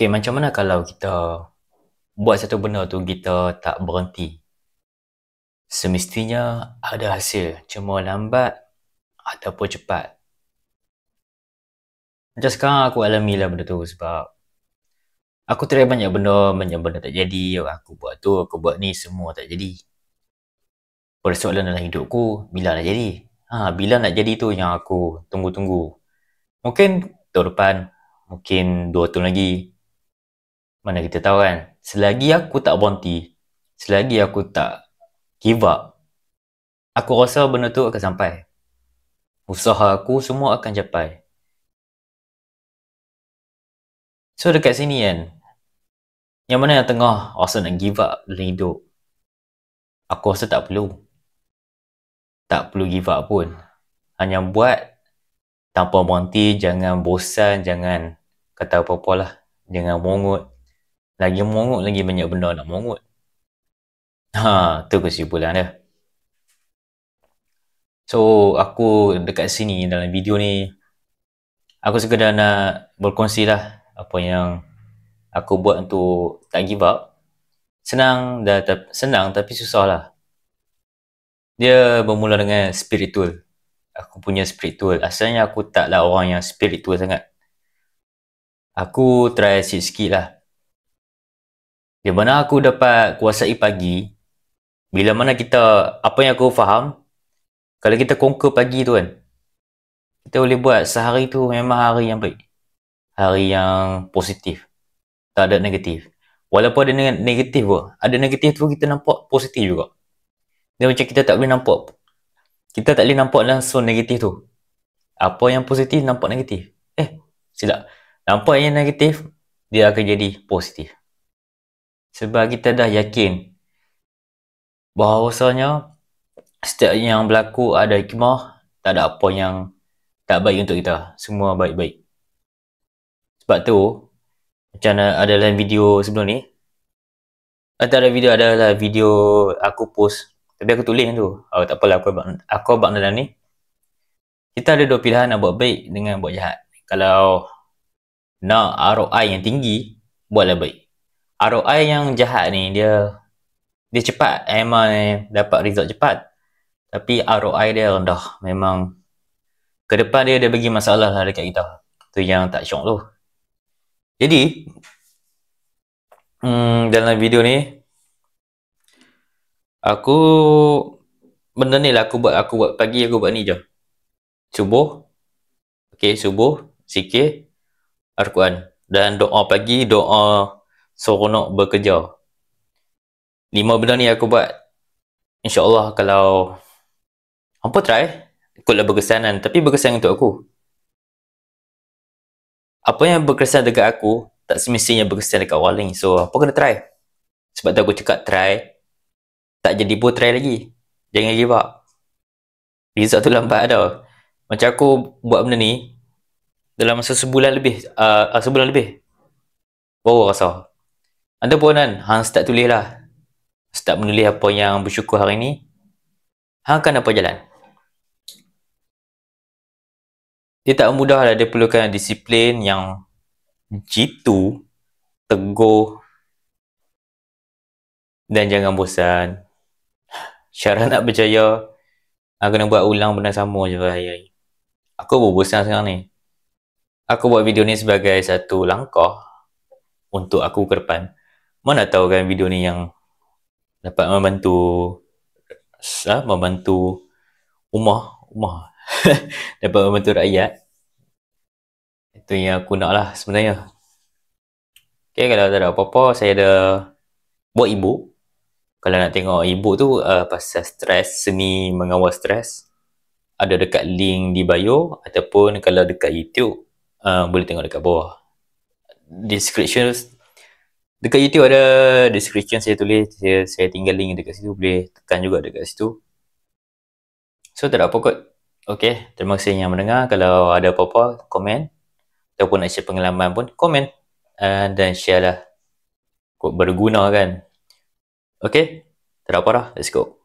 Okey, macam mana kalau kita buat satu benda tu kita tak berhenti? Semestinya ada hasil, cuma lambat ataupun cepat. Macam sekarang aku alami lah benda tu sebab aku try banyak benda tak jadi. Aku buat tu, aku buat ni, semua tak jadi. Persoalan dalam hidupku, bila nak jadi? Bila nak jadi tu yang aku tunggu-tunggu. Mungkin tahun depan, mungkin 2 tahun lagi. Mana kita tahu kan? Selagi aku tak berhenti, selagi aku tak give up, aku rasa benda tu akan sampai. Usaha aku semua akan capai. So dekat sini kan, yang mana yang tengah rasa nak give up dalam hidup, aku rasa tak perlu. Tak perlu give up pun. Hanya buat tanpa berhenti, jangan bosan, jangan kata apa-apa lah. Jangan mongut. Lagi mongut, lagi banyak benda nak mongut. Tu kesimpulan dia. So, aku dekat sini dalam video ni, aku sekadar nak berkongsi lah apa yang aku buat untuk tak give up. Senang tapi susah lah. Dia bermula dengan spiritual. Aku punya spiritual. Asalnya aku taklah orang yang spiritual sangat. Aku try sikit lah. Di mana aku dapat kuasai pagi, bila mana kita, apa yang aku faham, kalau kita conquer pagi tu kan, kita boleh buat sehari tu memang hari yang baik. Hari yang positif. Tak ada negatif. Walaupun ada negatif pun, ada negatif tu kita nampak positif juga. Dia macam kita tak boleh nampak. Kita tak boleh nampak langsung negatif tu. Apa yang positif nampak negatif. Silap. Nampak yang negatif, dia akan jadi positif. Sebab kita dah yakin bahawasanya setiap yang berlaku ada hikmah, tak ada apa yang tak baik untuk kita. Semua baik-baik. Sebab tu, macam ada dalam video sebelum ni, adalah video aku post, tapi aku tulis tu. Tak apalah, aku abang dalam ni. Kita ada 2 pilihan, nak buat baik dengan buat jahat. Kalau nak ROI yang tinggi, buatlah baik. ROI yang jahat ni, dia cepat. Memang dapat result cepat. Tapi ROI dia rendah. Memang ke depan dia bagi masalah lah dekat kita. Tu yang tak syok tu. Jadi, dalam video ni, benda ni lah aku buat pagi, aku buat ni je. Subuh, zikir, Al-Quran. Dan doa pagi, doa seronok bekerja. 5 benda ni aku buat. InsyaAllah kalau hampa try, ikutlah berkesanan. Tapi berkesan untuk aku. Apa yang berkesan dekat aku, tak semestinya berkesan dekat orang lain. So, apa kena try? Sebab tu aku cakap try. Tak jadi pun try lagi. Jangan give up. Result tu lambat dah. Macam aku buat benda ni, dalam masa sebulan lebih. Baru rasa. Anda pun kan, hang start tulis lah. Start menulis apa yang bersyukur hari ni. Hang akan dapat jalan. Dia tak mudah lah. Dia perlukan disiplin yang jitu, teguh, dan jangan bosan. Syarat nak berjaya, hang kena buat ulang benda sama je hari-hari. Aku bosan sekarang ni. Aku buat video ni sebagai satu langkah untuk aku ke depan. Mana tahu kan video ni yang dapat membantu umah dapat membantu rakyat. Itu yang aku nak lah sebenarnya. Okay, kalau tak ada apa-apa, saya ada buat ebook. Kalau nak tengok ebook tu pasal stres, seni mengawal stres, ada dekat link di bio. Ataupun kalau dekat YouTube, boleh tengok dekat bawah description. Dekat YouTube ada description, saya tulis, saya tinggal link dekat situ. Boleh tekan juga dekat situ. So tak ada apa kot. Okay, terima kasih yang mendengar. Kalau ada apa-apa, komen. Ataupun nak share pengalaman pun, komen. Dan share lah. Kok berguna kan. Okay, tak ada apa dah. Let's go.